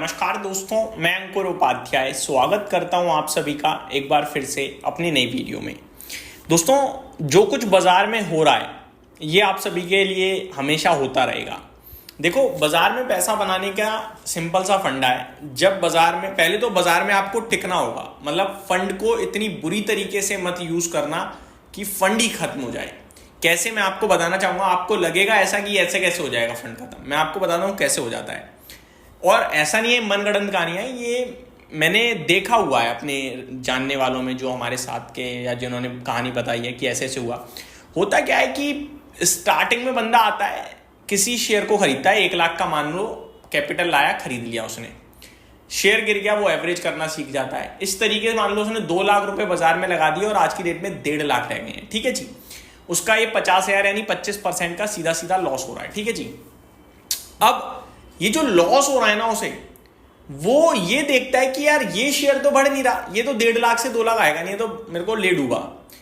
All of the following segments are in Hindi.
नमस्कार दोस्तों, मैं अंकुर उपाध्याय स्वागत करता हूं आप सभी का एक बार फिर से अपनी नई वीडियो में। दोस्तों, जो कुछ बाजार में हो रहा है ये आप सभी के लिए हमेशा होता रहेगा। देखो, बाजार में पैसा बनाने का सिंपल सा फंडा है। जब बाजार में पहले तो बाजार में आपको टिकना होगा, मतलब फंड को इतनी बुरी तरीके से मत यूज करना कि फंड ही खत्म हो जाए। कैसे, मैं आपको बताना चाहूंगा। आपको लगेगा ऐसा कि ऐसे कैसे हो जाएगा फंड खत्म, मैं आपको बताता हूँ कैसे हो जाता है। और ऐसा नहीं है मनगढ़ंत कहानियां, ये मैंने देखा हुआ है अपने जानने वालों में, जो हमारे साथ के या जिन्होंने कहानी बताई है कि ऐसे ऐसे हुआ। होता क्या है कि स्टार्टिंग में बंदा आता है, किसी शेयर को खरीदता है, 1 लाख का मान लो कैपिटल लाया, खरीद लिया उसने, शेयर गिर गया, वो एवरेज करना सीख जाता है। इस तरीके से मान लो उसने 2 लाख रुपए बाजार में लगा दिए और आज की डेट में 1.5 लाख रह गए हैं। ठीक है जी, उसका ये 50,000 यानी 25% का सीधा सीधा लॉस हो रहा है। ठीक है जी, अब ये जो लॉस हो रहा है ना उसे, वो ये देखता है कि यार ये शेयर तो बढ़ नहीं रहा, ये तो 1.5 लाख से 2 लाख आएगा नहीं, तो मेरे को ले डूबा,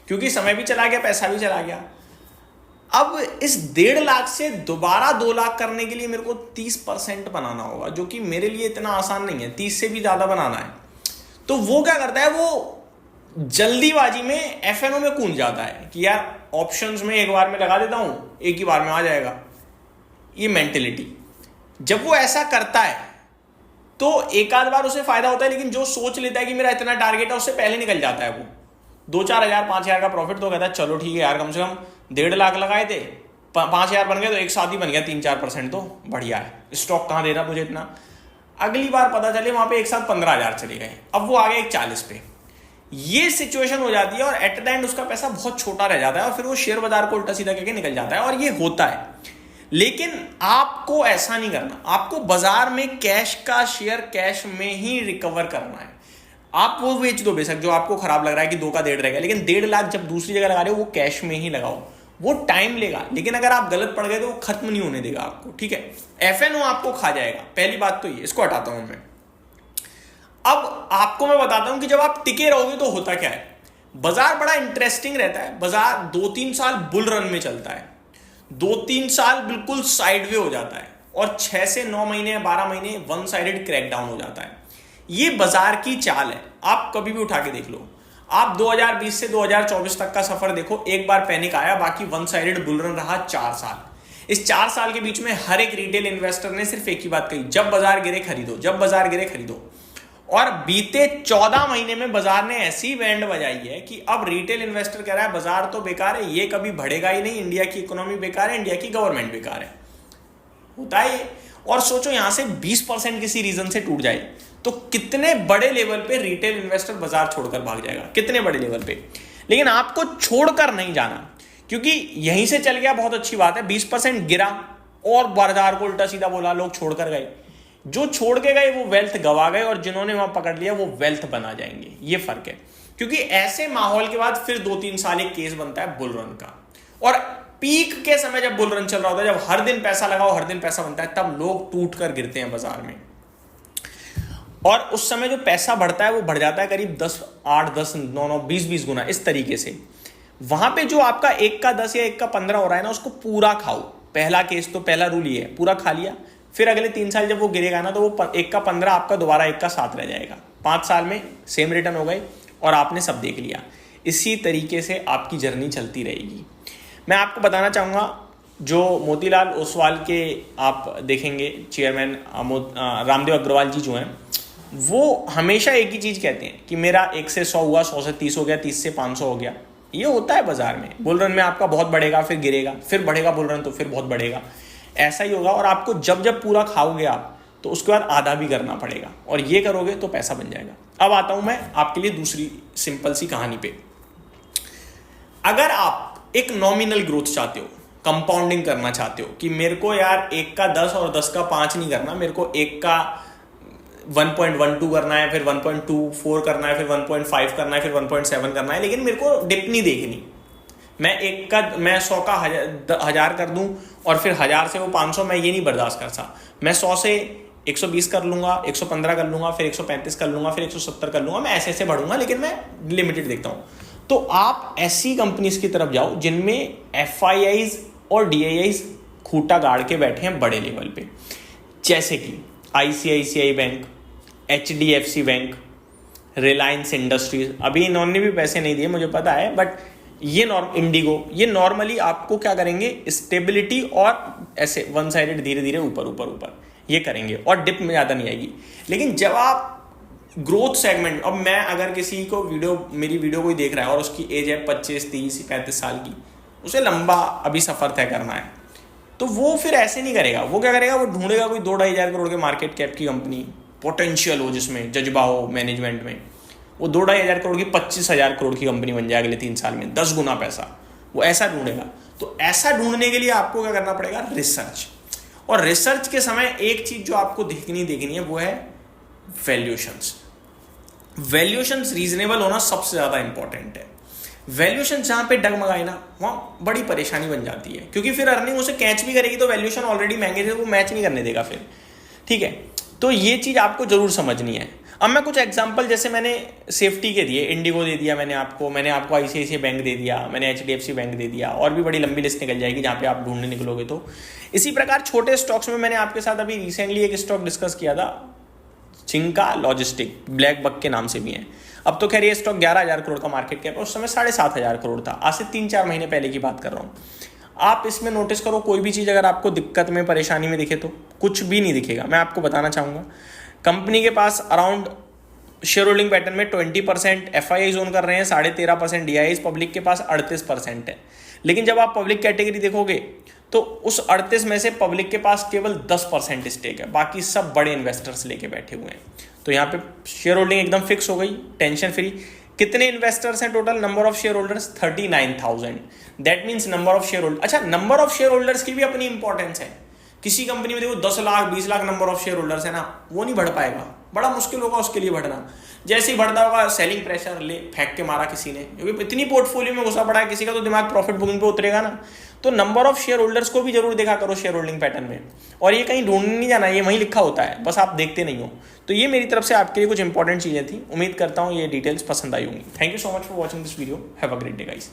क्योंकि समय भी चला गया, पैसा भी चला गया। अब इस 1.5 लाख से दोबारा 2 लाख करने के लिए मेरे को 30% बनाना होगा, जो कि मेरे लिए इतना आसान नहीं है, 30 से भी ज्यादा बनाना है। तो वो क्या करता है, वो जल्दीबाजी में एफएनओ में कूद जाता है कि यार ऑप्शंस में एक बार में लगा देता हूं, एक ही बार में आ जाएगा। ये मेंटेलिटी, जब वो ऐसा करता है तो एक आध बार उसे फायदा होता है, लेकिन जो सोच लेता है कि मेरा इतना टारगेट है, उससे पहले निकल जाता है। वो 2-4 हजार 5,000 का प्रॉफिट तो कहता है चलो ठीक है यार, कम से कम 1.5 लाख लगाए थे, 5,000 बन गए तो एक साथ ही बन गया, 3-4% तो बढ़िया है। स्टॉक कहाँ दे रहा मुझे इतना। अगली बार पता चले वहां पे एक साथ 15,000 चले गए, अब वो आ गए 40 पे। ये सिचुएशन हो जाती है और एट द एंड उसका पैसा बहुत छोटा रह जाता है और फिर वो शेयर बाजार को उल्टा सीधा करके निकल जाता है, और ये होता है। लेकिन आपको ऐसा नहीं करना, आपको बाजार में कैश का शेयर कैश में ही रिकवर करना है। आप वो बेच दो बेशक, जो आपको खराब लग रहा है कि 2 का 1.5 रह गया, लेकिन 1.5 लाख जब दूसरी जगह लगा रहे हो वो कैश में ही लगाओ। वो टाइम लेगा, लेकिन अगर आप गलत पड़ गए तो वो खत्म नहीं होने देगा आपको। ठीक है, एफएनओ आपको खा जाएगा, पहली बात तो ये, इसको हटाता हूं मैं। अब आपको मैं बताता हूं कि जब आप टिके रहोगे तो होता क्या है। बाजार बड़ा इंटरेस्टिंग रहता है। बाजार 2-3 साल बुल रन में चलता है, 2-3 साल बिल्कुल साइडवे हो जाता है, और 6 से 9 महीने 12 महीने वन साइडेड क्रैकडाउन हो जाता है। ये बाजार की चाल है, आप कभी भी उठा के देख लो। आप 2020 से 2024 तक का सफर देखो, एक बार पैनिक आया, बाकी वन साइडेड बुल रन रहा 4 साल। इस 4 साल के बीच में हर एक रिटेल इन्वेस्टर ने सिर्फ एक ही बात कही, जब बाजार गिरे खरीदो, जब बाजार गिरे खरीदो। और बीते 14 महीने में बाजार ने ऐसी बैंड बजाई है कि अब रिटेल इन्वेस्टर कह रहा है बाजार तो बेकार है, ये कभी बढ़ेगा ही नहीं, इंडिया की इकोनॉमी बेकार है, इंडिया की गवर्नमेंट बेकार है। होता है ये। और सोचो यहां से 20% किसी रीजन से टूट जाए तो कितने बड़े लेवल पे रिटेल इन्वेस्टर बाजार छोड़कर भाग जाएगा, कितने बड़े लेवल पे। लेकिन आपको छोड़कर नहीं जाना, क्योंकि यहीं से चल गया बहुत अच्छी बात है, 20% गिरा और बाजार को उल्टा सीधा बोला, लोग छोड़कर गए। जो छोड़ के गए वो वेल्थ गवा गए, और जिन्होंने वहां पकड़ लिया वो वेल्थ बना जाएंगे। ये फर्क है, क्योंकि ऐसे माहौल के बाद फिर 2-3 साल एक केस बनता है बुल रन का। और पीक के समय जब बुल रन चल रहा होता है, जब हर दिन पैसा लगाओ, हर दिन पैसा बनता है, तब लोग टूट कर गिरते हैं बाजार में। और उस समय जो पैसा बढ़ता है वो बढ़ जाता है करीब 8, 10, 9, 20 गुना, इस तरीके से। वहां पे जो आपका 1 का 10 या 1 का 15 हो रहा है ना, उसको पूरा खाओ। पहला केस तो पहला रूल ये है, पूरा खा लिया, फिर अगले 3 साल जब वो गिरेगा ना, तो वो 1 का 15 आपका दोबारा 1 का 7 रह जाएगा। 5 साल में सेम रिटर्न हो गए और आपने सब देख लिया। इसी तरीके से आपकी जर्नी चलती रहेगी। मैं आपको बताना चाहूँगा, जो मोतीलाल ओसवाल के आप देखेंगे चेयरमैन रामदेव अग्रवाल जी जो हैं, वो हमेशा एक ही चीज़ कहते हैं कि मेरा 1 से 100 हुआ, 100 से 30 हो गया, 30 से 500 हो गया। ये होता है बाजार में। बुल रन में आपका बहुत बढ़ेगा, फिर गिरेगा, फिर बढ़ेगा बुल रन तो फिर बहुत बढ़ेगा, ऐसा ही होगा। और आपको जब जब पूरा खाओगे आप, तो उसके बाद आधा भी करना पड़ेगा, और ये करोगे तो पैसा बन जाएगा। अब आता हूं मैं आपके लिए दूसरी सिंपल सी कहानी पे। अगर आप एक नॉमिनल ग्रोथ चाहते हो, कंपाउंडिंग करना चाहते हो कि मेरे को यार 1 का 10 और 10 का 5 नहीं करना, मेरे को 1 का 1.12 करना है, फिर 1.24 करना है, फिर 1.5 करना है, फिर 1.7 करना है, लेकिन मेरे को डिप नहीं देखनी। मैं 100 का 1000 कर दूं और फिर 1000 से वो 500, मैं ये नहीं बर्दाश्त कर सकता। मैं 100 से 120 कर लूंगा, 115 कर लूंगा, फिर 135 कर लूंगा, फिर 170 कर लूंगा, मैं ऐसे ऐसे बढ़ूंगा, लेकिन मैं लिमिटेड देखता हूं। तो आप ऐसी कंपनीज की तरफ जाओ जिनमें FIIs और DIIs खूंटा गाड़ के बैठे हैं बड़े लेवल पे। जैसे कि ICICI bank, HDFC bank, Reliance industries, अभी इन्होंने भी पैसे नहीं दिए मुझे पता है, बट ये इंडिगो, ये नॉर्मली आपको क्या करेंगे, स्टेबिलिटी और ऐसे वन साइडेड धीरे धीरे ऊपर ऊपर ऊपर ये करेंगे और डिप में ज़्यादा नहीं आएगी। लेकिन जब आप ग्रोथ सेगमेंट, अब मैं अगर किसी को मेरी वीडियो कोई देख रहा है और उसकी एज है 25, 30, 35 साल की, उसे लंबा अभी सफ़र तय करना है, तो वो फिर ऐसे नहीं करेगा। वो क्या करेगा, वो ढूंढेगा कोई 2-2.5 हज़ार करोड़ के मार्केट कैप की कंपनी, पोटेंशियल हो, जिसमें जज्बा हो मैनेजमेंट में, वो 2-2.5 हज़ार करोड़ की 25,000 करोड़ की कंपनी बन जाए अगले 3 साल में, 10 गुना पैसा, वो ऐसा ढूंढेगा। तो ऐसा ढूंढने के लिए आपको क्या करना पड़ेगा, रिसर्च। और रिसर्च के समय एक चीज जो आपको देखनी है वो है वैल्यूएशंस। वैल्यूएशंस रीजनेबल होना सबसे ज्यादा इंपॉर्टेंट है। वैल्यूएशन जहां पे डगमगाए ना, वहां बड़ी परेशानी बन जाती है, क्योंकि फिर अर्निंग उसे कैच भी करेगी तो वैल्यूएशन ऑलरेडी महंगे थे, वो मैच नहीं करने देगा फिर। ठीक है, तो ये चीज आपको जरूर समझनी है। अब मैं कुछ एग्जांपल, जैसे मैंने सेफ्टी के दिए, इंडिगो दे दिया मैंने आपको ICICI बैंक दे दिया, मैंने HDFC बैंक दे दिया, और भी बड़ी लंबी लिस्ट निकल जाएगी जहाँ पे आप ढूंढने निकलोगे। तो इसी प्रकार छोटे स्टॉक्स में मैंने आपके साथ अभी रिसेंटली एक स्टॉक डिस्कस किया था, चिंका लॉजिस्टिक, ब्लैक बक के नाम से भी है। अब तो खैर ये स्टॉक 11,000 करोड़ का मार्केट कैप है, उस समय 7,500 करोड़ था, आज से 3-4 महीने पहले की बात कर रहा हूँ। आप इसमें नोटिस करो, कोई भी चीज़ अगर आपको दिक्कत में, परेशानी में दिखे तो कुछ भी नहीं दिखेगा। मैं आपको बताना चाहूँगा, कंपनी के पास अराउंड शेयर होल्डिंग पैटर्न में 20% FII जोन कर रहे हैं, 13.5% DIIs, पब्लिक के पास 38% है। लेकिन जब आप पब्लिक कैटेगरी देखोगे तो उस 38 में से पब्लिक के पास केवल 10% स्टेक है, बाकी सब बड़े इन्वेस्टर्स लेके बैठे हुए हैं। तो यहाँ पे शेयर होल्डिंग एकदम फिक्स हो गई, टेंशन फ्री। कितने इन्वेस्टर्स हैं total, number of share holders 39,000। That means number of share holder, अच्छा नंबर ऑफ शेयर होल्डर्स की भी अपनी इंपॉर्टेंस है। किसी कंपनी में देखो 10 lakh 20 lakh number of share holders है ना, वो नहीं बढ़ पाएगा, बड़ा मुश्किल होगा उसके लिए बढ़ना। जैसे ही बढ़ता होगा, सेलिंग प्रेशर ले फेंक के मारा किसी ने, क्योंकि इतनी पोर्टफोलियो में घुसा पड़ा है किसी का, तो दिमाग प्रॉफिट बुकिंग पे उतरेगा ना। तो नंबर ऑफ शेयर होल्डर्स को भी जरूर देखा करो शेयर होल्डिंग पैटर्न में, और ये कहीं ढूंढने नहीं जाना, ये वहीं लिखा होता है, बस आप देखते नहीं हो। तो ये मेरी तरफ से आपके लिए कुछ इंपॉर्टेंट चीजें थी, उम्मीद करता हूँ ये डिटेल्स पसंद आई होंगी। Thank you so much for watching this video, have a great day guys.